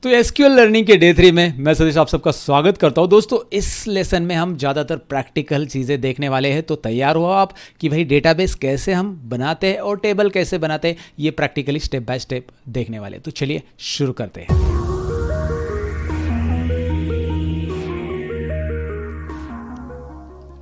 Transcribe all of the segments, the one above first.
तो SQL learning के day 3 में मैं सतीश आप सबका स्वागत करता हूं। दोस्तों इस लेसन में हम ज़्यादातर प्रैक्टिकल चीज़ें देखने वाले हैं, तो तैयार हो आप कि भाई डेटाबेस कैसे हम बनाते हैं और टेबल कैसे बनाते हैं, ये प्रैक्टिकली स्टेप बाय स्टेप देखने वाले। तो चलिए शुरू करते हैं।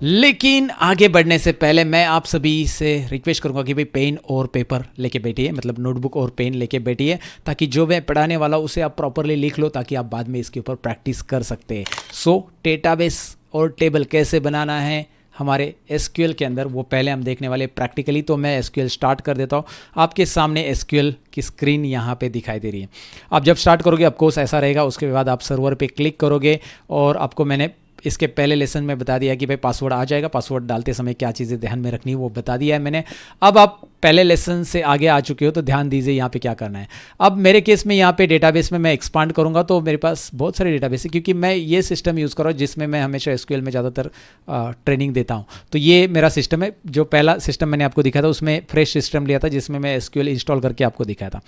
लेकिन आगे बढ़ने से पहले मैं आप सभी से रिक्वेस्ट करूंगा कि भाई पेन और पेपर लेके बैठिए, मतलब नोटबुक और पेन लेके बैठिए, ताकि जो मैं पढ़ाने वाला हूं उसे आप प्रॉपरली लिख लो, ताकि आप बाद में इसके ऊपर प्रैक्टिस कर सकते हैं। सो डेटाबेस और टेबल कैसे बनाना है हमारे एसक्यूएल के अंदर, वो पहले हम देखने वाले प्रैक्टिकली। तो मैं एसक्यूएल स्टार्ट कर देता हूँ। आपके सामने एसक्यूएल की स्क्रीन यहाँ पे दिखाई दे रही है। आप जब स्टार्ट करोगे आपको ऐसा रहेगा। उसके बाद आप सर्वर पे क्लिक करोगे और आपको मैंने इसके पहले लेसन में बता दिया कि भाई पासवर्ड आ जाएगा। पासवर्ड डालते समय क्या चीज़ें ध्यान में रखनी है वो बता दिया है मैंने। अब आप पहले लेसन से आगे आ चुके हो तो ध्यान दीजिए यहाँ पे क्या करना है। अब मेरे केस में यहाँ पे डेटाबेस में मैं एक्सपांड करूँगा, तो मेरे पास बहुत सारे डेटाबेस है, क्योंकि मैं ये सिस्टम यूज़ कर रहा हूँ जिसमें मैं हमेशा एसक्यूएल में ज़्यादातर ट्रेनिंग देता हूँ। तो ये मेरा सिस्टम है। जो पहला सिस्टम मैंने आपको दिखाया था उसमें फ्रेश सिस्टम लिया था, जिसमें मैं एसक्यूएल इंस्टॉल करके आपको दिखाया था।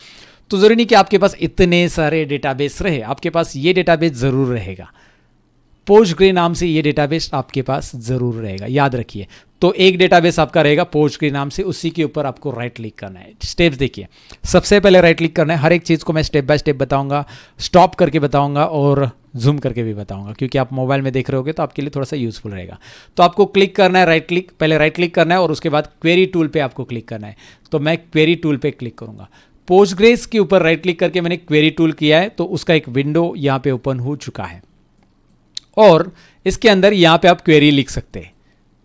तो ज़रूरी नहीं कि आपके पास इतने सारे डेटाबेस रहे, आपके पास ये डेटाबेस ज़रूर रहेगा। पोस्टग्रे नाम से ये डेटाबेस आपके पास जरूर रहेगा, याद रखिए। तो एक डेटाबेस आपका रहेगा पोस्टग्रे नाम से, उसी के ऊपर आपको राइट क्लिक करना है। स्टेप्स देखिए, सबसे पहले राइट क्लिक करना है। हर एक चीज़ को मैं स्टेप बाय स्टेप बताऊंगा, स्टॉप करके बताऊंगा और जूम करके भी बताऊंगा, क्योंकि आप मोबाइल में देख रहे होगे तो आपके लिए थोड़ा सा यूजफुल रहेगा। तो आपको क्लिक करना है राइट क्लिक, पहले राइट क्लिक करना है और उसके बाद क्वेरी टूल पे आपको क्लिक करना है। तो मैं क्वेरी टूल पे क्लिक करूंगा। पोस्टग्रेस के ऊपर राइट क्लिक करके मैंने क्वेरी टूल किया है, तो उसका एक विंडो यहाँ पे ओपन हो चुका है और इसके अंदर यहाँ पे आप क्वेरी लिख सकते हैं।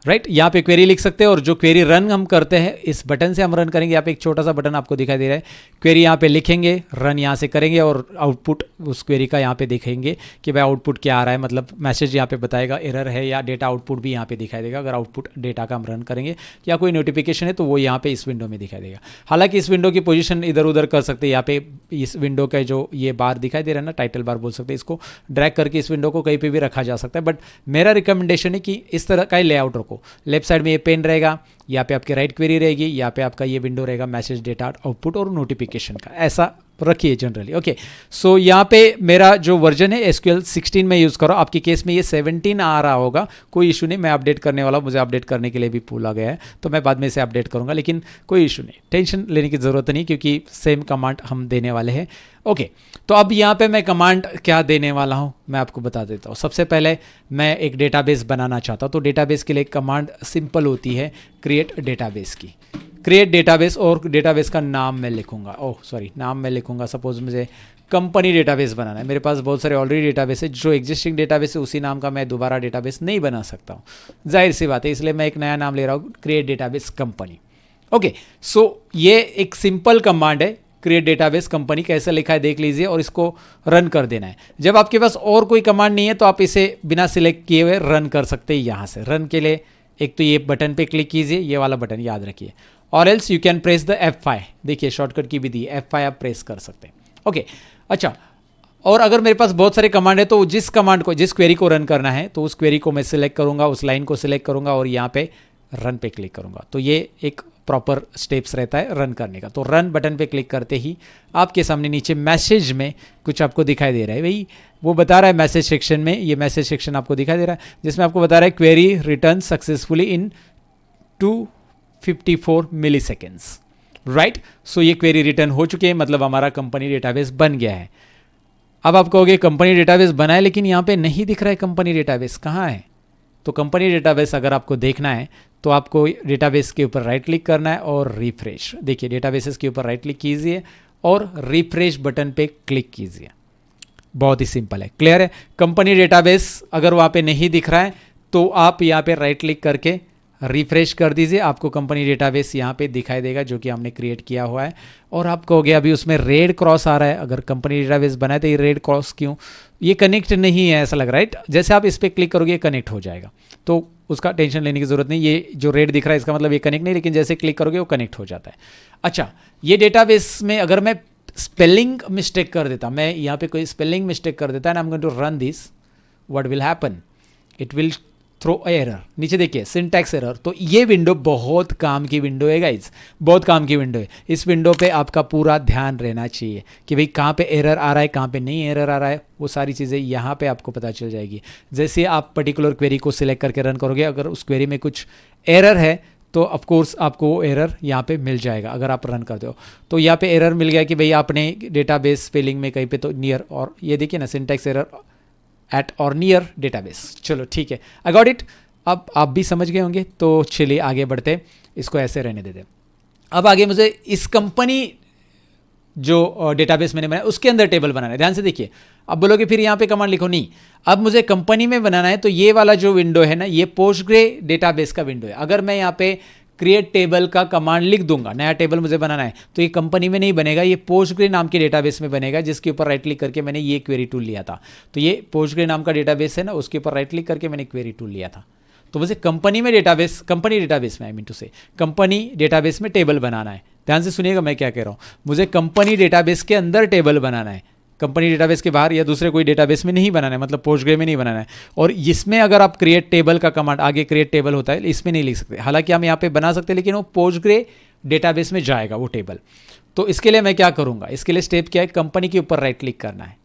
राइट, यहाँ पे क्वेरी लिख सकते हैं और जो क्वेरी रन हम करते हैं इस बटन से हम रन करेंगे। यहाँ पे एक छोटा सा बटन आपको दिखाई दे रहा है। क्वेरी यहाँ पे लिखेंगे, रन यहाँ से करेंगे और आउटपुट उस क्वेरी का यहाँ पे देखेंगे कि भाई आउटपुट क्या आ रहा है, मतलब मैसेज यहाँ पे बताएगा एरर है या डेटा आउटपुट भी यहाँ पे दिखाई देगा। अगर आउटपुट डेटा का हम रन करेंगे या कोई नोटिफिकेशन है तो वो यहाँ पे इस विंडो में दिखाई देगा। हालांकि इस विंडो की पोजीशन इधर उधर कर सकते हैं। यहाँ पे इस विंडो का जो ये बार दिखाई दे रहा है ना, टाइटल बार बोल सकते हैं, इसको ड्रैग करके इस विंडो को कहीं पे भी रखा जा सकता है। बट मेरा रिकमेंडेशन है कि इस तरह का ही लेआउट रखो। लेफ्ट साइड में ये पेन रहेगा, यहाँ पे आपकी राइट क्वेरी रहेगी, यहाँ पे आपका ये विंडो रहेगा मैसेज डेटा आउटपुट और नोटिफिकेशन का, ऐसा रखिए जनरली। ओके, सो यहाँ पे मेरा जो वर्जन है एसक्यूएल 16 में यूज़ करो। आपके केस में ये 17 आ रहा होगा, कोई इशू नहीं। मैं अपडेट करने वाला हूँ, मुझे अपडेट करने के लिए भी भूला गया है, तो मैं बाद में इसे अपडेट करूँगा, लेकिन कोई इशू नहीं, टेंशन लेने की ज़रूरत नहीं, क्योंकि सेम कमांड हम देने वाले हैं। ओके, तो अब यहाँ पे मैं कमांड क्या देने वाला हूँ मैं आपको बता देता हूँ। सबसे पहले मैं एक डेटाबेस बनाना चाहता हूँ, तो डेटाबेस के लिए कमांड सिंपल होती है क्रिएट डेटाबेस की। क्रिएट डेटाबेस और डेटाबेस का नाम मैं लिखूंगा, नाम मैं लिखूंगा। सपोज मुझे कंपनी डेटाबेस बनाना है, मेरे पास बहुत सारे ऑलरेडी डेटाबेस है, जो एग्जिस्टिंग डेटाबेस है उसी नाम का मैं दोबारा डेटाबेस नहीं बना सकता हूँ, जाहिर सी बात है, इसलिए मैं एक नया नाम ले रहा हूँ, क्रिएट डेटाबेस कंपनी। ओके, सो ये एक सिंपल कमांड है, क्रिएट डेटाबेस कंपनी कैसे लिखा है देख लीजिए और इसको रन कर देना है। जब आपके पास और कोई कमांड नहीं है तो आप इसे बिना सिलेक्ट किए हुए रन कर सकते हैं। यहाँ से रन के लिए एक तो ये बटन पे क्लिक कीजिए, ये वाला बटन याद रखिए, और else you can press the F5। देखिए शॉर्टकट की भी दी है, F5 आप प्रेस कर सकते हैं। ओके, अच्छा, और अगर मेरे पास बहुत सारे कमांड है तो जिस कमांड को, जिस क्वेरी को रन करना है तो उस क्वेरी को मैं सिलेक्ट करूंगा, उस लाइन को सिलेक्ट करूंगा और यहाँ पे रन पे क्लिक करूंगा। तो ये एक प्रॉपर स्टेप्स रहता है रन करने का। तो रन बटन पे क्लिक करते ही आपके सामने नीचे मैसेज में कुछ आपको दिखाई दे रहा है। भाई वो बता रहा है मैसेज सेक्शन में, ये मैसेज सेक्शन आपको दिखाई दे रहा है जिसमें आपको बता रहा है query return successfully in 254 milliseconds. Right, so ये क्वेरी रिटर्न हो चुकी है, मतलब हमारा कंपनी डेटाबेस बन गया है। अब आप कहोगे कंपनी डेटाबेस बना है, लेकिन यहाँ पे नहीं दिख रहा है कंपनी डेटाबेस, कहाँ है? तो कंपनी डेटाबेस अगर आपको देखना है तो आपको डेटाबेस के ऊपर राइट क्लिक करना है और रिफ्रेश। देखिए डेटाबेसेस के ऊपर राइट क्लिक कीजिए और रिफ्रेश बटन पे क्लिक कीजिए। बहुत ही सिंपल है, क्लियर है। कंपनी डेटाबेस अगर वहाँ पे नहीं दिख रहा है तो आप यहाँ पे राइट क्लिक करके रिफ्रेश कर दीजिए, आपको कंपनी डेटाबेस यहाँ पे दिखाई देगा जो कि हमने क्रिएट किया हुआ है। और आप कहोगे अभी उसमें रेड क्रॉस आ रहा है, अगर कंपनी डेटाबेस बनाए तो ये रेड क्रॉस क्यों? ये कनेक्ट नहीं है ऐसा लग रहा है, राइट? जैसे आप इस पर क्लिक करोगे ये कनेक्ट हो जाएगा, तो उसका टेंशन लेने की जरूरत नहीं। ये जो रेड दिख रहा है इसका मतलब ये कनेक्ट नहीं, लेकिन जैसे क्लिक करोगे वो कनेक्ट हो जाता है। अच्छा, ये डेटाबेस में अगर मैं स्पेलिंग मिस्टेक कर देता, मैं यहाँ पे कोई स्पेलिंग मिस्टेक कर देता and I am going to run this, what will happen? It will throw error, नीचे देखिए सिंटैक्स एरर। तो ये विंडो बहुत काम की विंडो है गाइज, बहुत काम की विंडो है। इस विंडो पे आपका पूरा ध्यान रहना चाहिए कि भाई कहाँ पे एरर आ रहा है, कहाँ पे नहीं एरर आ रहा है, वो सारी चीज़ें यहाँ पे आपको पता चल जाएगी। जैसे आप पर्टिकुलर क्वेरी को सिलेक्ट करके रन करोगे, अगर उस क्वेरी में कुछ एरर है तो ऑफकोर्स आपको वो एरर यहाँ पे मिल जाएगा अगर आप रन करते हो। तो यहाँ पे एरर मिल गया कि भाई आपने डेटाबेस स्पेलिंग में कहीं पे तो नियर, और ये देखिए ना सिंटैक्स एरर एट और नियर डेटाबेस। चलो ठीक है, आई गॉट इट। अब आप भी समझ गए होंगे, तो चलिए आगे बढ़ते, इसको ऐसे रहने देते। अब आगे मुझे इस कंपनी जो डेटाबेस मैंने बनाया उसके अंदर टेबल बनाना है। ध्यान से देखिए, अब बोलोगे फिर यहाँ पे कमांड लिखो, नहीं, अब मुझे कंपनी में बनाना है। तो ये वाला जो विंडो है ना, ये पोस्टग्रे डेटाबेस का विंडो है। अगर मैं यहाँ पे क्रिएट टेबल का कमांड लिख दूंगा, नया टेबल मुझे बनाना है, तो ये कंपनी में नहीं बनेगा, ये पोस्टग्रे नाम के डेटाबेस में बनेगा, जिसके ऊपर राइट क्लिक करके मैंने ये क्वेरी टूल लिया था। तो ये पोस्टग्रे नाम का डेटाबेस है ना, उसके ऊपर राइट क्लिक करके मैंने क्वेरी टूल लिया था। तो मुझे कंपनी में डेटाबेस, कंपनी डेटाबेस में, आई मीन टू से कंपनी डेटाबेस में टेबल बनाना है। ध्यान से सुनिएगा मैं क्या कह रहा हूँ, मुझे कंपनी डेटाबेस के अंदर टेबल बनाना है, कंपनी डेटाबेस के बाहर या दूसरे कोई डेटाबेस में नहीं बनाना है, मतलब पोस्टग्रे में नहीं बनाना है। और इसमें अगर आप क्रिएट टेबल का कमांड, आगे क्रिएट टेबल होता है, इसमें नहीं लिख सकते। हालांकि हम यहाँ पे बना सकते हैं, लेकिन वो पोस्टग्रे डेटाबेस में जाएगा वो टेबल। तो इसके लिए मैं क्या करूँगा, इसके लिए स्टेप क्या है, कंपनी के ऊपर राइट क्लिक करना है,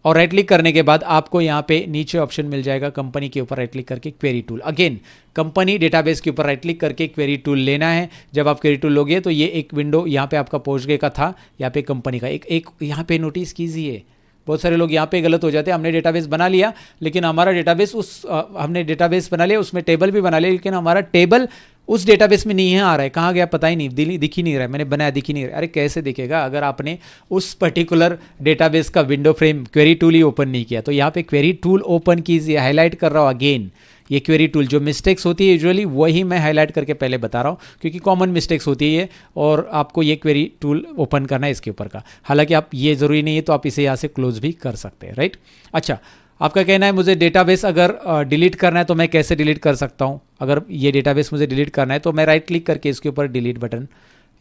और राइट क्लिक करने के बाद आपको यहाँ पे नीचे ऑप्शन मिल जाएगा कंपनी के ऊपर राइट क्लिक करके query tool. Again company database के ऊपर राइट क्लिक करके क्वेरी टूल लेना है। जब आप क्वेरी टूल लोगे तो ये एक विंडो यहाँ पे आपका पोस्टग्रे का था, यहाँ पे कंपनी का एक यहाँ पे नोटिस कीजिए, बहुत सारे लोग यहाँ पे गलत हो जाते हैं। हमने डेटाबेस बना लिया, लेकिन हमारा डेटाबेस हमने डेटाबेस बना लिया, उसमें टेबल भी बना लिया, लेकिन हमारा टेबल उस डेटाबेस में नहीं है, आ रहा है, कहाँ गया पता ही नहीं, दिख ही नहीं रहा है, मैंने बनाया दिख ही नहीं रहा है। अरे कैसे दिखेगा अगर आपने उस पर्टिकुलर डेटाबेस का विंडो फ्रेम क्वेरी टूल ही ओपन नहीं किया। तो यहाँ पे क्वेरी टूल ओपन कीजिए, हाईलाइट कर रहा हूँ अगेन, ये क्वेरी टूल जो मिस्टेक्स होती है यूजुअली वही मैं हाईलाइट करके पहले बता रहा हूँ, क्योंकि कॉमन मिस्टेक्स होती है ये, और आपको ये क्वेरी टूल ओपन करना है इसके ऊपर का। हालांकि आप ये ज़रूरी नहीं है, तो आप इसे यहाँ से क्लोज भी कर सकते हैं, राइट। अच्छा, आपका कहना है मुझे डेटाबेस अगर डिलीट करना है तो मैं कैसे डिलीट कर सकता हूँ। अगर ये डेटाबेस मुझे डिलीट करना है तो मैं राइट क्लिक करके इसके ऊपर डिलीट बटन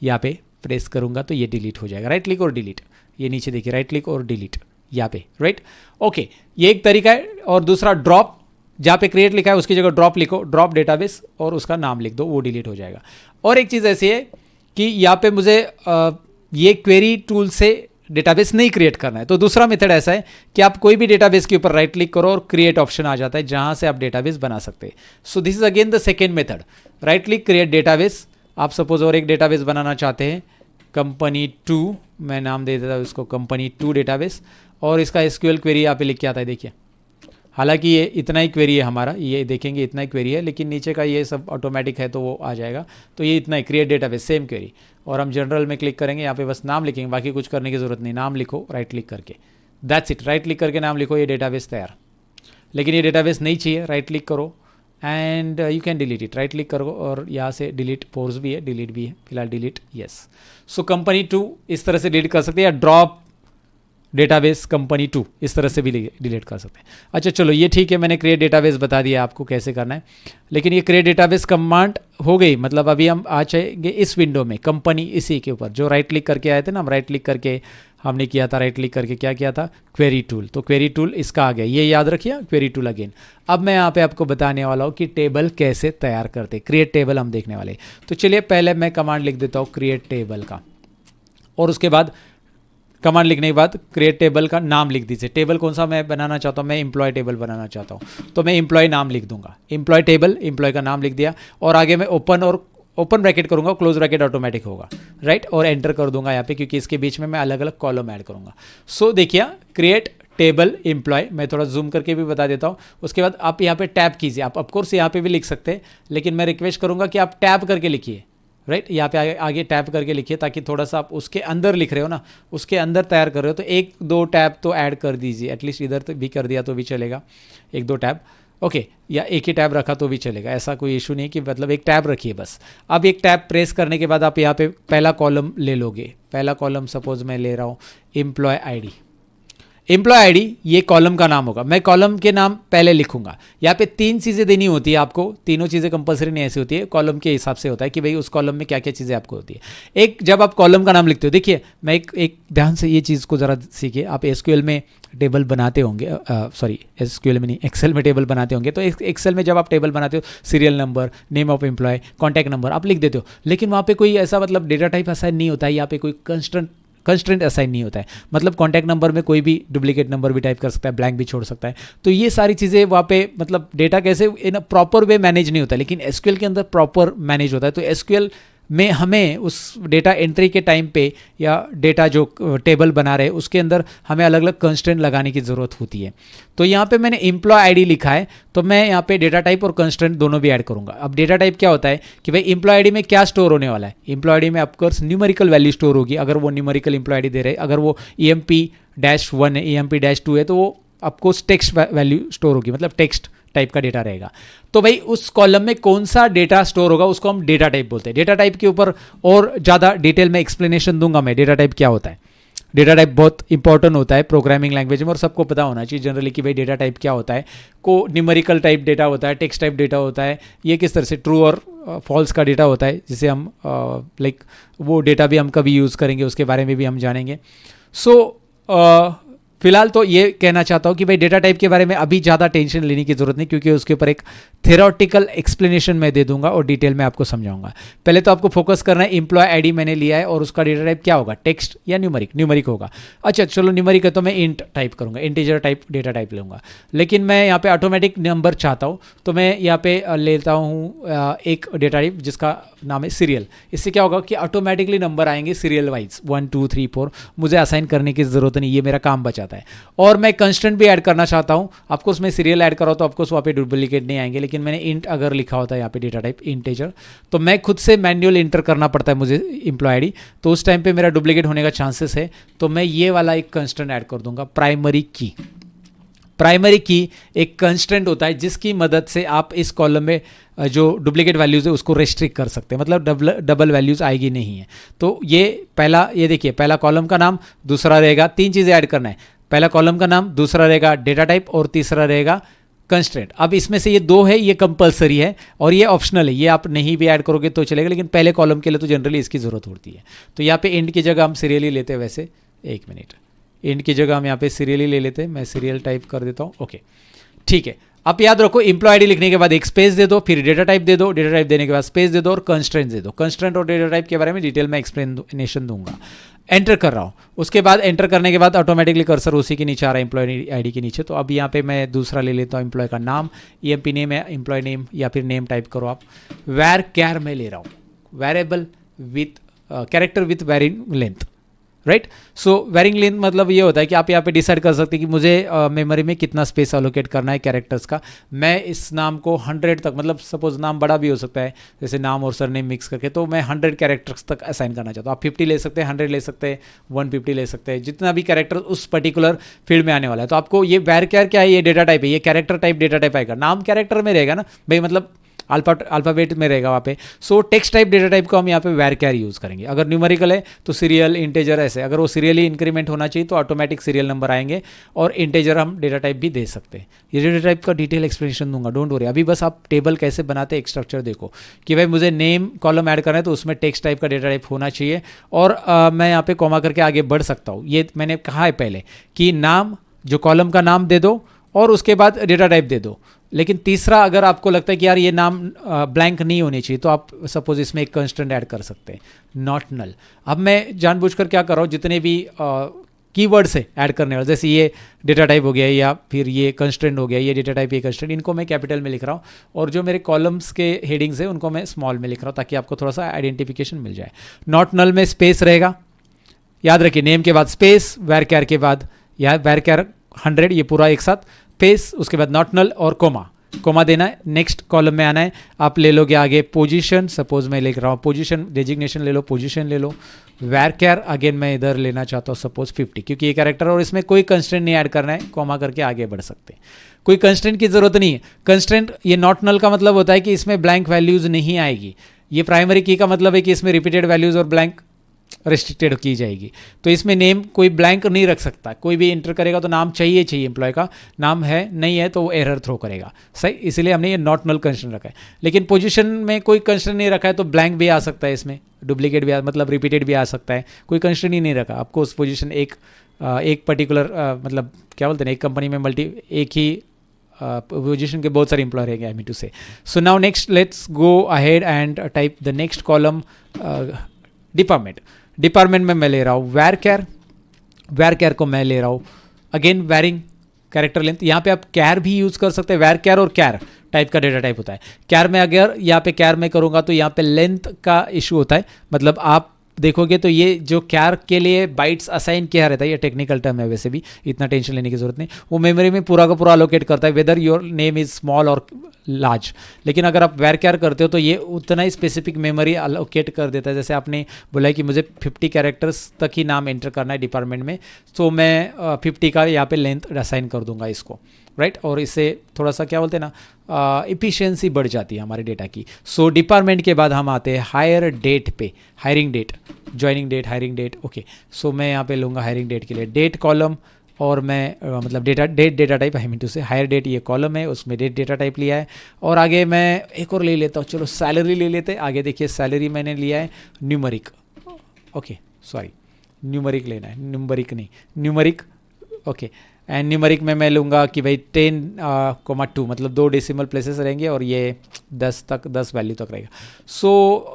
यहाँ पे प्रेस करूँगा तो ये डिलीट हो जाएगा। राइट क्लिक और डिलीट, ये नीचे देखिए, राइट क्लिक और डिलीट यहाँ पे, राइट। ओके, ये एक तरीका है। और दूसरा ड्रॉप, जहाँ पे क्रिएट लिखा है उसकी जगह ड्रॉप लिखो, ड्रॉप डेटाबेस, और उसका नाम लिख दो, वो डिलीट हो जाएगा। और एक चीज़ ऐसी है कि यहाँ पे मुझे ये क्वेरी टूल से डेटाबेस नहीं क्रिएट करना है, तो दूसरा मेथड ऐसा है कि आप कोई भी डेटाबेस के ऊपर राइट क्लिक करो और क्रिएट ऑप्शन आ जाता है, जहाँ से आप डेटाबेस बना सकते हैं। So this is again the second method, right click create database. आप सपोज और एक डेटाबेस बनाना चाहते हैं, कंपनी 2, मैं नाम दे देता हूँ इसको कंपनी 2 डेटाबेस, और इसका एसक्यूएल क्वेरी यहाँ पे लिख के आता है, देखिए। हालांकि ये इतना ही क्वेरी है हमारा, ये देखेंगे इतना ही क्वेरी है, लेकिन नीचे का ये सब ऑटोमेटिक है तो वो आ जाएगा। तो ये इतना ही, क्रिएट डेटाबेस, सेम क्वेरी। और हम जनरल में क्लिक करेंगे, यहाँ पे बस नाम लिखेंगे, बाकी कुछ करने की जरूरत नहीं, नाम लिखो राइट क्लिक करके, दैट्स इट। राइट क्लिक करके नाम लिखो, ये डेटाबेस तैयार। लेकिन ये डेटाबेस नहीं चाहिए, राइट क्लिक करो and you can delete it. Right click करो और यहाँ से डिलीट, पोर्स भी है, डिलीट भी है, फिलहाल डिलीट, यस। सो कंपनी 2 इस तरह से डिलीट कर सकते हैं, या ड्रॉप डेटाबेस कंपनी 2 इस तरह से भी डिलीट कर सकते हैं। अच्छा चलो, ये ठीक है, मैंने क्रिएट डेटाबेस बता दिया आपको कैसे करना है। लेकिन ये क्रिएट डेटाबेस कमांड हो गई, मतलब अभी हम आ जाएंगे इस विंडो में, कंपनी इसी के ऊपर जो राइट क्लिक करके आए थे ना, हम राइट क्लिक करके हमने किया था, राइट क्लिक करके क्या किया था, क्वेरी टूल। तो क्वेरी टूल इसका आ गया, ये याद रखिए, क्वेरी टूल अगेन। अब मैं यहाँ पे आपको बताने वाला हूँ कि टेबल कैसे तैयार करते, क्रिएट टेबल हम देखने वाले। तो चलिए पहले मैं कमांड लिख देता हूँ क्रिएट टेबल का, और उसके बाद कमांड लिखने के बाद क्रिएट टेबल का नाम लिख दीजिए। टेबल कौन सा मैं बनाना चाहता हूँ, मैं एम्प्लॉय टेबल बनाना चाहता हूँ, तो मैं एम्प्लॉय नाम लिख दूंगा, एम्प्लॉय टेबल, एम्प्लॉय का नाम लिख दिया, और आगे मैं ओपन ब्रैकेट करूंगा, क्लोज ब्रैकेट ऑटोमेटिक होगा, राइट। और एंटर कर दूंगा यहाँ पे, क्योंकि इसके बीच में मैं अलग अलग कॉलम ऐड करूंगा। सो देखिए, क्रिएट टेबल एम्प्लॉय, मैं थोड़ा जूम करके भी बता देता हूँ। उसके बाद आप यहाँ पे टैप कीजिए, आप ऑफकोर्स यहाँ पे भी लिख सकते हैं, लेकिन मैं रिक्वेस्ट करूंगा कि आप टैप करके लिखिए, राइट। यहाँ पे आगे टैप करके लिखिए, ताकि थोड़ा सा आप उसके अंदर लिख रहे हो ना, उसके अंदर तैयार कर रहे हो, तो 1-2 टैब तो ऐड कर दीजिए, एटलीस्ट इधर तो भी कर दिया तो भी चलेगा, 1-2 टैब, ओके। या एक ही टैब रखा तो भी चलेगा, ऐसा कोई इशू नहीं है कि मतलब एक टैब रखिए बस। अब एक टैब प्रेस करने के बाद आप यहाँ पे पहला कॉलम ले लोगे। पहला कॉलम सपोज मैं ले रहा हूँ एम्प्लॉय आईडी। एम्प्लॉय आईडी ये कॉलम का नाम होगा, मैं कॉलम के नाम पहले लिखूंगा। यहाँ पे 3 चीज़ें देनी होती है आपको, तीनों चीज़ें कंपलसरी नहीं ऐसी होती है, कॉलम के हिसाब से होता है कि भाई उस कॉलम में क्या क्या चीज़ें आपको होती है। एक जब आप कॉलम का नाम लिखते हो, देखिए मैं एक ध्यान से ये चीज़ को ज़रा सीखिए। आप एसक्यूएल में टेबल बनाते होंगे, सॉरी एसक्यूएल में नहीं, एक्सेल में टेबल बनाते होंगे। तो एक्सेल में जब आप टेबल बनाते हो, serial number, name of employee, contact number आप लिख देते हो, लेकिन वहाँ पे कोई ऐसा मतलब डेटा टाइप असाइन नहीं होता है, यहाँ पे कोई कंस्ट्रेंट असाइन नहीं होता है। मतलब कॉन्टैक्ट नंबर में कोई भी डुप्लीकेट नंबर भी टाइप कर सकता है, ब्लैंक भी छोड़ सकता है। तो ये सारी चीज़ें वहाँ पे मतलब डेटा कैसे इन प्रॉपर वे मैनेज नहीं होता, लेकिन एसक्यूएल के अंदर प्रॉपर मैनेज होता है। तो एसक्यूएल में हमें उस डेटा एंट्री के टाइम पे या डेटा जो टेबल बना रहे उसके अंदर हमें अलग अलग कंस्ट्रेंट लगाने की ज़रूरत होती है। तो यहाँ पे मैंने एम्प्लॉय आईडी लिखा है, तो मैं यहाँ पे डेटा टाइप और कंस्ट्रेंट दोनों भी ऐड करूँगा। अब डेटा टाइप क्या होता है कि भाई एम्प्लॉय आईडी में क्या स्टोर होने वाला है। एम्प्लॉय आईडी में ऑफकोर्स न्यूमेरिकल वैल्यू स्टोर होगी, अगर वो न्यूमेरिकल एम्प्लॉय आईडी दे रहे, अगर वो EMP-1 है, EMP-2 है, तो वो आपको टेक्स्ट वैल्यू स्टोर होगी, मतलब टेक्स्ट टाइप का डेटा रहेगा। तो भाई उस कॉलम में कौन सा डेटा स्टोर होगा उसको हम डेटा टाइप बोलते हैं। डेटा टाइप के ऊपर और ज़्यादा डिटेल में एक्सप्लेनेशन दूंगा मैं, डेटा टाइप क्या होता है। डेटा टाइप बहुत इंपॉर्टेंट होता है प्रोग्रामिंग लैंग्वेज में, और सबको पता होना चाहिए जनरली कि भाई डेटा टाइप क्या होता है। को न्यूमेरिकल टाइप डेटा होता है, टेक्स्ट टाइप डेटा होता है, ये किस तरह से ट्रू और फॉल्स का डेटा होता है, जिसे हम लाइक वो डेटा भी हम कभी यूज़ करेंगे, उसके बारे में भी हम जानेंगे। सो फिलहाल तो ये कहना चाहता हूँ कि भाई डेटा टाइप के बारे में अभी ज़्यादा टेंशन लेने की ज़रूरत नहीं, क्योंकि उसके ऊपर एक थ्योरेटिकल एक्सप्लेनेशन मैं दे दूंगा और डिटेल में आपको समझाऊंगा। पहले तो आपको फोकस करना है, एम्प्लॉय आईडी मैंने लिया है और उसका डेटा टाइप क्या होगा, टेक्स्ट या न्यूमेरिक होगा। अच्छा चलो न्यूमेरिक है तो मैं इंट टाइप करूँगा, इंटीजर टाइप डेटा टाइप लूँगा। लेकिन मैं यहाँ पे ऑटोमेटिक नंबर चाहता हूँ, तो मैं यहाँ पे लेता हूँ एक डेटा टाइप जिसका नाम है सीरियल। इससे क्या होगा कि ऑटोमेटिकली नंबर आएंगे सीरियल वाइज 1 2 3 4, मुझे असाइन करने की ज़रूरत नहीं, ये मेरा काम बचाता है। और मैं कंस्टेंट भी ऐड करना चाहता हूँ, ऑफकोर्स मैं सीरियल ऐड करा तो ऑफकोर्स वहाँ पे डुप्लीकेट नहीं आएंगे, लेकिन मैंने इंट अगर लिखा होता है यहाँ पे डेटा टाइप इंटीजर, तो मैं खुद से मैन्युअल इंटर करना पड़ता है मुझे एम्प्लॉय आईडी, तो उस टाइम पे मेरा डुप्लीकेट होने का चांसेस है। तो मैं ये वाला एक कंस्टेंट ऐड कर दूंगा, प्राइमरी की। प्राइमरी की एक कंस्टेंट होता है जिसकी मदद से आप इस कॉलम में जो डुप्लीकेट वैल्यूज़ है उसको रेस्ट्रिक्ट कर सकते हैं, मतलब डबल वैल्यूज़ आएगी नहीं है। तो ये पहला, ये देखिए पहला कॉलम का नाम, दूसरा रहेगा, 3 चीज़ें ऐड करना है, पहला कॉलम का नाम, दूसरा रहेगा डेटा टाइप और तीसरा रहेगा कंस्ट्रेंट। अब इसमें से ये 2 है, ये कंपलसरी है और ये ऑप्शनल है, ये आप नहीं भी ऐड करोगे तो चलेगा, लेकिन पहले कॉलम के लिए तो जनरली इसकी ज़रूरत होती है। तो यहाँ पे इंड की जगह हम सीरियली लेते हैं, वैसे एक मिनट, इंड की जगह हम यहाँ पे सीरियली ले लेते हैं, मैं सीरियल टाइप कर देता हूँ, ओके ठीक है। आप याद रखो एम्प्लॉय आईडी लिखने के बाद एक स्पेस दे दो, फिर डेटा टाइप दे दो, डेटा टाइप देने के बाद स्पेस दे दो और कंस्ट्रेंट दे दो। कंस्ट्रेंट और डेटा टाइप के बारे में डिटेल में एक्सप्लेनेशन दूंगा। एंटर कर रहा हूँ, उसके बाद एंटर करने के बाद ऑटोमेटिकली कर्सर उसी के नीचे आ रहा है, एम्प्लॉय आईडी के नीचे। तो अब यहाँ पे मैं दूसरा ले लेता हूँ, एम्प्लॉय का नाम, EMP नेम है, एम्प्लॉय नेम या फिर नेम टाइप करो आप। वेर कैर में ले रहा हूँ, variable with character with varying length, right. So varying length मतलब ये होता है कि आप यहाँ पे डिसाइड कर सकते हैं कि मुझे मेमोरी में कितना स्पेस अलोकेट करना है कैरेक्टर्स का। मैं इस नाम को 100 तक, मतलब सपोज नाम बड़ा भी हो सकता है, जैसे नाम और सरनेम मिक्स करके, तो मैं 100 कैरेक्टर्स तक असाइन करना चाहता हूँ। आप 50 ले सकते हैं, 100 ले सकते हैं, 150 ले सकते हैं, जितना भी कैरेक्टर उस पर्टिकुलर फील्ड में आने वाला है। तो आपको ये वेर कैर क्या है, ये डेटा टाइप है, ये कैरेक्टर टाइप डेटा टाइप आएगा। नाम कैरेक्टर में रहेगा ना भाई, मतलब अल्फ़ाबेट में रहेगा वहाँ पे। सो टेक्स्ट टाइप डेटा टाइप को हम यहाँ पे वेर कैर यूज़ करेंगे। अगर न्यूमेरिकल है तो सीरियल, इंटीजर, ऐसे अगर वो सीरियली इंक्रीमेंट होना चाहिए तो ऑटोमेटिक सीरियल नंबर आएंगे, और इंटीजर हम डेटा टाइप भी दे सकते हैं। ये डेटा टाइप का डिटेल एक्सप्लेनेशन दूंगा, डोंट वरी। अभी बस आप टेबल कैसे बनाते हैं एक स्ट्रक्चर देखो कि भाई मुझे नेम कॉलम ऐड करना है तो उसमें टेक्स्ट टाइप का डेटा टाइप होना चाहिए, और मैं यहाँ पे कॉमा करके आगे बढ़ सकता हूँ। ये मैंने कहा है पहले कि नाम, जो कॉलम का नाम दे दो और उसके बाद डेटा टाइप दे दो। लेकिन तीसरा, अगर आपको लगता है कि यार ये नाम ब्लैंक नहीं होनी चाहिए, तो आप सपोज इसमें एक कंस्टेंट ऐड कर सकते हैं, नॉट नल। अब मैं जानबूझकर क्या कर रहा हूँ, जितने भी कीवर्ड्स है ऐड करने वाले, जैसे ये डेटा टाइप हो गया या फिर ये कंस्टेंट हो गया, ये डेटा टाइप, ये कंस्टेंट, इनको मैं कैपिटल में लिख रहा हूँ, और जो मेरे कॉलम्स के हेडिंग्स है उनको मैं स्मॉल में लिख रहा हूँ, ताकि आपको थोड़ा सा आइडेंटिफिकेशन मिल जाए। नॉट नल में स्पेस रहेगा, याद रखिए, नेम के बाद स्पेस, वेर कैर के बाद या वेर कैर 100, ये पूरा एक साथ, स्पेस, उसके बाद नॉट नल और कोमा देना है। नेक्स्ट कॉलम में आना है, आप ले लोगे आगे पोजीशन, सपोज मैं लिख रहा हूँ पोजीशन, डेजिग्नेशन ले लो, पोजीशन ले लो। वेर कैर अगेन मैं इधर लेना चाहता हूँ सपोज 50, क्योंकि ये कैरेक्टर और इसमें कोई कंस्टेंट नहीं ऐड करना है, कोमा करके आगे बढ़ सकते हैं। कोई कंस्टेंट की जरूरत नहीं है। कंस्टेंट, ये नॉट नल का मतलब होता है कि इसमें ब्लैंक वैल्यूज नहीं आएगी। ये प्राइमरी की का मतलब है कि इसमें रिपीटेड वैल्यूज और ब्लैंक रिस्ट्रिक्टेड की जाएगी। तो इसमें नेम कोई ब्लैंक नहीं रख सकता, कोई भी इंटर करेगा तो नाम चाहिए एम्प्लॉय का, नाम है नहीं है तो वो एरर थ्रो करेगा, सही। इसीलिए हमने ये नॉट नल कंस्ट्रेंट रखा है। लेकिन पोजीशन में कोई कंस्ट्रेंट नहीं रखा है तो ब्लैंक भी आ सकता है, इसमें डुप्लीकेट भी मतलब रिपीटेड भी आ सकता है, कोई कंस्ट्रेंट ही नहीं रखा। आपको उस पोजीशन एक पर्टिकुलर मतलब क्या बोलते हैं, एक कंपनी में एक ही पोजीशन के बहुत सारे एम्प्लॉय रहेंगे, आई मीन टू से। So now next let's go ahead and type the next column department में मैं ले रहा हूँ वेर कैर को मैं ले रहा हूँ अगेन वेरिंग कैरेक्टर लेंथ। यहाँ पे आप कैर भी यूज़ कर सकते हैं, वेर कैर और कैर टाइप का डेटा टाइप होता है। कैर में अगर यहाँ पे कैर में करूँगा तो यहाँ पे लेंथ का इशू होता है, मतलब आप देखोगे तो ये जो कैर के लिए बाइट्स असाइन किया रहता है, ये टेक्निकल टर्म है, वैसे भी इतना टेंशन लेने की जरूरत नहीं। वो मेमोरी में पूरा का पूरा अलोकेट करता है whether your name is small और लार्ज। लेकिन अगर आप वेर कैर करते हो तो ये उतना ही स्पेसिफिक मेमोरी अलोकेट कर देता है। जैसे आपने बोला है कि मुझे 50 कैरेक्टर्स तक ही नाम एंटर करना है डिपार्टमेंट में, तो मैं 50 का यहाँ पे लेंथ असाइन कर दूंगा इसको, राइट। और इससे थोड़ा सा क्या बोलते हैं ना, इफिशियंसी बढ़ जाती है हमारे डेटा की। सो डिपार्टमेंट के बाद हम आते हैं हायर डेट पे, hiring date, joining date, hiring date. Okay, so मैं यहाँ पे लूँगा हायरिंग डेट के लिए डेट कॉलम, और मैं मतलब data type, I mean to say hire date ये कॉलम है, उसमें डेट डेटा टाइप लिया है। और आगे मैं एक और ले लेता हूँ, चलो सैलरी ले लेते हैं। आगे देखिए सैलरी मैंने लिया है न्यूमरिक, ओके सॉरी न्यूमरिक लेना है, न्यूमरिक नहीं न्यूमरिक, ओके। एंड न्यूमरिक में मैं लूँगा कि भाई 10,2 मतलब 2 डेसिमल प्लेसेस रहेंगे और ये 10 वैल्यू तक रहेगा। सो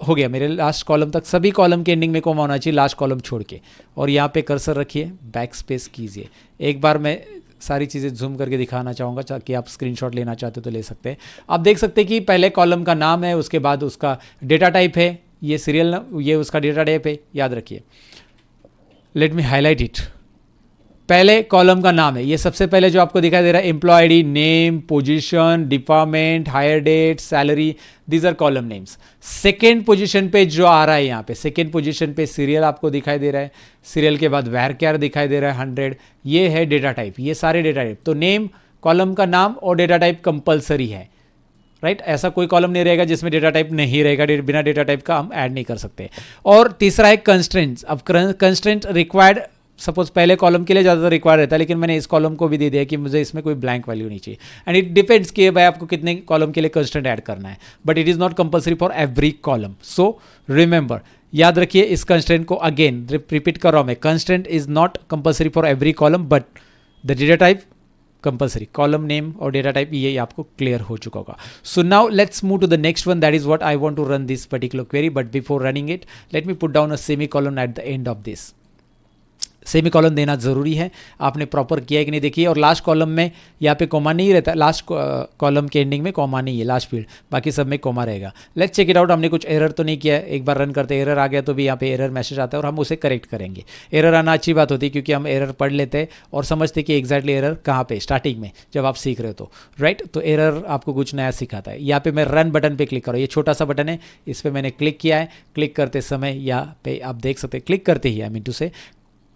हो गया मेरे लास्ट कॉलम तक। सभी कॉलम के एंडिंग में कॉमा होना चाहिए लास्ट कॉलम छोड़ के। और यहाँ पे कर्सर रखिए, बैक स्पेस कीजिए। एक बार मैं सारी चीज़ें जूम करके दिखाना चाहूँगा ताकि आप स्क्रीनशॉट लेना चाहते हो तो ले सकते हैं। आप देख सकते हैं कि पहले कॉलम का नाम है, उसके बाद उसका डेटा टाइप है, ये सीरियल, ये उसका डेटा टाइप है, याद रखिए। Let me highlight it. पहले कॉलम का नाम है, ये सबसे पहले जो आपको दिखाई दे रहा है employee ID, name, position, department, hire date, salary, these are column names. Second position पे जो आ रहा है यहाँ पे, सेकेंड पोजीशन पे सीरियल आपको दिखाई दे रहा है, सीरियल के बाद वेर कैर दिखाई दे रहा है 100, ये है डेटा टाइप, ये सारे डेटा टाइप। तो नेम, कॉलम का नाम और डेटा टाइप कंपलसरी है, राइट। ऐसा कोई कॉलम नहीं रहेगा जिसमें डेटा टाइप नहीं रहेगा, बिना डेटा टाइप का हम ऐड नहीं कर सकते। और तीसरा है कंस्ट्रेंट्स। अब कंस्ट्रेंट रिक्वायर्ड, सपोज पहले कॉलम के लिए ज़्यादातर रिक्वायर्ड रहता है, लेकिन मैंने इस कॉलम को भी दे दिया कि मुझे इसमें कोई ब्लैंक वैल्यू नहीं चाहिए। एंड इट डिपेंड्स कि भाई आपको कितने कॉलम के लिए कंस्ट्रेंट ऐड करना है, but it is not compulsory for every column. So remember, याद रखिए इस कंस्ट्रेंट को, अगेन रिपीट कर रहा हूँ मैं, constraint is not compulsory for every column but the data type compulsory. Column name और डेटा टाइप ये आपको क्लियर हो चुका होगा। So now let's move to the next one, that is what I want to run this particular query, but before running it let me put down a semicolon at the end of this. Semi column देना जरूरी है, आपने proper किया है कि नहीं देखिए। और लास्ट कॉलम में यहाँ पे कॉमा नहीं रहता, लास्ट कॉलम के एंडिंग में कॉमा नहीं है, लास्ट फील्ड, बाकी सब में कॉमा रहेगा। लेट्स चेक इट आउट, हमने कुछ एरर तो नहीं किया है। एक बार रन करते एरर आ गया तो भी यहाँ पे एरर मैसेज आता है और हम उसे करेक्ट करेंगे। एरर आना अच्छी बात होती है क्योंकि हम एरर पढ़ लेते हैं और समझते कि एग्जैक्टली एरर कहाँ पे, स्टार्टिंग में जब आप सीख रहे हो तो, राइट। तो एरर आपको कुछ नया सिखाता है। यहाँ पे मैं रन बटन पे क्लिक करूँ, ये छोटा सा बटन है, इस पर मैंने क्लिक किया है। क्लिक करते समय यहाँ पे आप देख सकते हैं, क्लिक करते ही I mean to say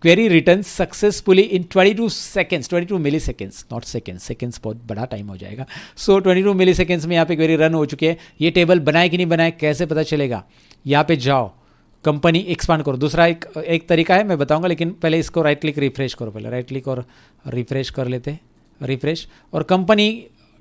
query return successfully in 22 seconds, 22 milliseconds, not seconds, seconds बहुत बड़ा टाइम हो जाएगा। सो 22 मिली सेकेंड्स में यहाँ पे क्वेरी रन हो चुकी है। ये टेबल बनाए कि नहीं बनाए कैसे पता चलेगा, यहाँ पे जाओ, कंपनी एक्सपांड करो। दूसरा एक तरीका है मैं बताऊंगा, लेकिन पहले इसको राइट क्लिक रिफ्रेश करो, पहले राइट क्लिक और रिफ्रेश कर लेते हैं, रिफ्रेश, और कंपनी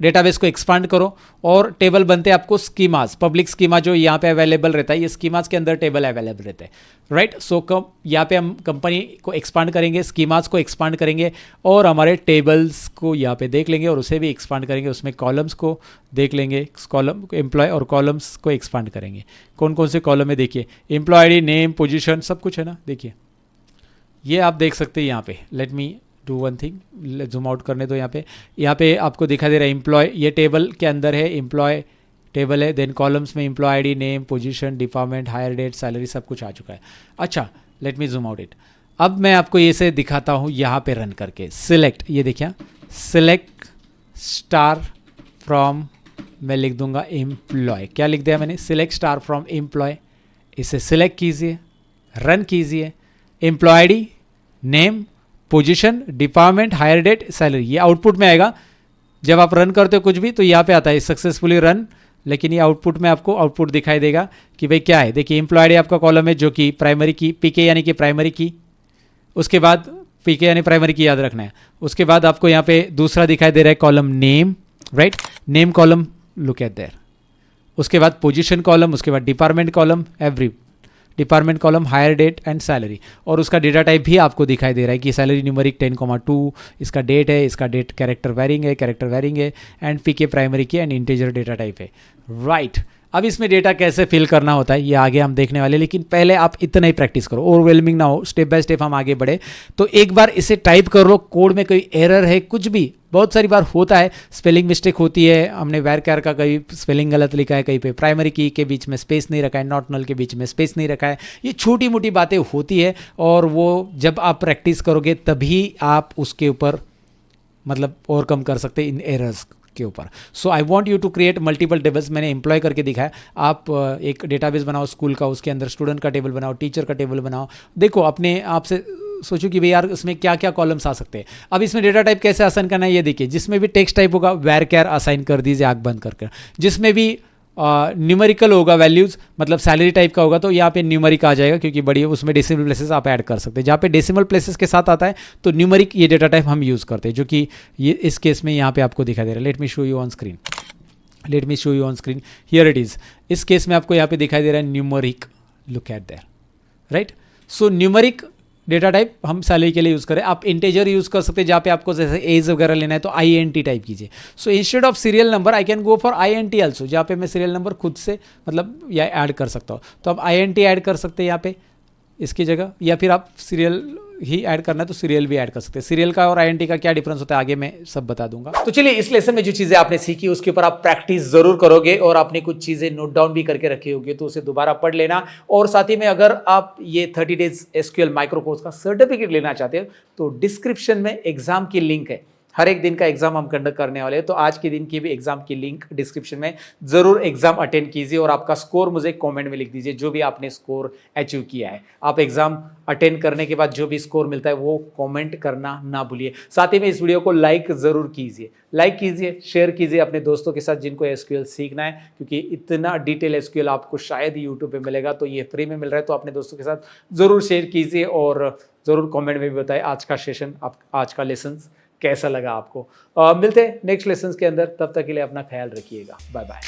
डेटाबेस को एक्सपांड करो और टेबल बनते हैं आपको स्कीमास, पब्लिक स्कीमा जो यहाँ पे अवेलेबल रहता है, ये स्कीमास के अंदर टेबल अवेलेबल रहते हैं, राइट। सो यहाँ पे हम कंपनी को एक्सपांड करेंगे, स्कीमास को एक्सपांड करेंगे और हमारे टेबल्स को यहाँ पे देख लेंगे और उसे भी एक्सपांड करेंगे, उसमें कॉलम्स को देख लेंगे, कॉलम एम्प्लॉय और कॉलम्स को एक्सपांड करेंगे। कौन कौन से कॉलम है देखिए, एम्प्लॉय आईडी, नेम, पोजीशन, सब कुछ है ना, देखिए ये आप देख सकते हैं यहाँ पे। Let me do one thing, zoom out करने दो। यहाँ पे आपको दिखा दे रहा है एम्प्लॉय, ये टेबल के अंदर है, एम्प्लॉय टेबल है, देन कॉलम्स में employee ID, name, position, department, hire date, salary, सब कुछ आ चुका है। अच्छा, let me zoom out it. अब मैं आपको ये से दिखाता हूँ यहाँ पे रन करके। सिलेक्ट, ये देखिए, सिलेक्ट स्टार फ्रॉम, मैं लिख दूंगा एम्प्लॉय, क्या लिख दिया मैंने, सिलेक्ट स्टार फ्रॉम एम्प्लॉय। इसे सिलेक्ट कीजिए, रन कीजिए, employee ID, name, position, department, hire date, salary, ये आउटपुट में आएगा। जब आप रन करते हो कुछ भी तो यहाँ पे आता है सक्सेसफुली रन, लेकिन ये आउटपुट में आपको आउटपुट दिखाई देगा कि भाई क्या है। देखिए एम्प्लॉय आईडी आपका कॉलम है जो कि प्राइमरी की, पीके यानी कि प्राइमरी की, उसके बाद पीके यानी प्राइमरी की याद रखना है। उसके बाद आपको यहाँ पे दूसरा दिखाई दे रहा है column name, right, name column, look at there. उसके बाद पोजीशन कॉलम, उसके बाद department column, every department column, hire date and salary, और उसका डेटा टाइप भी आपको दिखाई दे रहा है कि सैलरी न्यूमेरिक 10,2, इसका डेट है, इसका डेट कैरेक्टर वेरिंग है, एंड पीके प्राइमरी की एंड इंटीजर डेटा टाइप है, राइट। अब इसमें डेटा कैसे फिल करना होता है ये आगे हम देखने वाले, लेकिन पहले आप इतना ही प्रैक्टिस करो, ओवरवेलमिंग ना हो, स्टेप बाय स्टेप हम आगे बढ़े। तो एक बार इसे टाइप कर लो, कोड में कोई एरर है कुछ भी, बहुत सारी बार होता है, स्पेलिंग मिस्टेक होती है, हमने वेर कैर का कहीं स्पेलिंग गलत लिखा है, कहीं पे प्राइमरी की के बीच में स्पेस नहीं रखा है, नॉट नल के बीच में स्पेस नहीं रखा है, ये छोटी मोटी बातें होती है, और वो जब आप प्रैक्टिस करोगे तभी आप उसके ऊपर मतलब ओवरकम कर सकते हैं इन एरर्स के ऊपर। So I want you to create multiple tables, मैंने एम्प्लॉय करके दिखाया, आप एक डेटाबेस बनाओ स्कूल का, उसके अंदर स्टूडेंट का टेबल बनाओ, टीचर का टेबल बनाओ, देखो अपने आप से सोचो कि भाई यार इसमें क्या क्या कॉलम्स आ सकते हैं। अब इसमें डेटा टाइप कैसे असाइन करना है ये देखिए, जिसमें भी टेक्स्ट टाइप होगा वेर कैर असाइन कर दीजिए आंख बंद करके, जिसमें भी न्यूमेरिकल होगा वैल्यूज मतलब सैलरी टाइप का होगा तो यहाँ पे न्यूमेरिक आ जाएगा, क्योंकि बड़ी उसमें डेसिमल प्लेसेस आप ऐड कर सकते हैं। जहाँ पे डेसिमल प्लेसेस के साथ आता है तो न्यूमेरिक ये डेटा टाइप हम यूज़ करते हैं, जो कि ये इस केस में यहाँ पे आपको दिखाई दे रहा है। Let me show you on screen, here it is. इस केस में आपको यहाँ पे दिखाई दे रहा है numeric, look at there, right. So numeric data type हम सैलरी के लिए यूज़ करें। आप इंटेजर यूज़ कर सकते हैं, जहाँ पे आपको जैसे एज वगैरह लेना है तो INT टाइप कीजिए। So instead of serial number I can go for INT also, जहाँ पे मैं सीरियल नंबर खुद से मतलब या ऐड कर सकता हूँ, तो आप INT ऐड कर सकते हैं यहाँ पे इसकी जगह, या फिर आप सीरियल ही ऐड करना है तो सीरियल भी ऐड कर सकते हैं। सीरियल का और INT का क्या डिफरेंस होता है आगे मैं सब बता दूंगा। तो चलिए इस लेसन में जो चीजें आपने सीखी उसके ऊपर आप प्रैक्टिस जरूर करोगे, और आपने कुछ चीजें नोट डाउन भी करके रखी होगी तो उसे दोबारा पढ़ लेना। और साथ ही में अगर आप ये 30 डेज SQL माइक्रो कोर्स का सर्टिफिकेट लेना चाहते हो तो डिस्क्रिप्शन में एग्जाम की लिंक है, हर एक दिन का एग्जाम हम कंडक्ट करने वाले हैं, तो आज के दिन की भी एग्जाम की लिंक डिस्क्रिप्शन में, जरूर एग्जाम अटेंड कीजिए और आपका स्कोर मुझे कमेंट में लिख दीजिए, जो भी आपने स्कोर अचीव किया है। आप एग्जाम अटेंड करने के बाद जो भी स्कोर मिलता है वो कमेंट करना ना भूलिए। साथ ही में इस वीडियो को लाइक जरूर कीजिए, शेयर कीजिए अपने दोस्तों के साथ जिनको SQL सीखना है, क्योंकि इतना डिटेल SQL आपको शायद यूट्यूब पे मिलेगा, तो ये फ्री में मिल रहा है, तो अपने दोस्तों के साथ जरूर शेयर कीजिए और जरूर कमेंट में भी बताएं आज का सेशन, आज का लेसन कैसा लगा आपको। मिलते हैं नेक्स्ट लेसन के अंदर, तब तक के लिए अपना ख्याल रखिएगा, बाय बाय।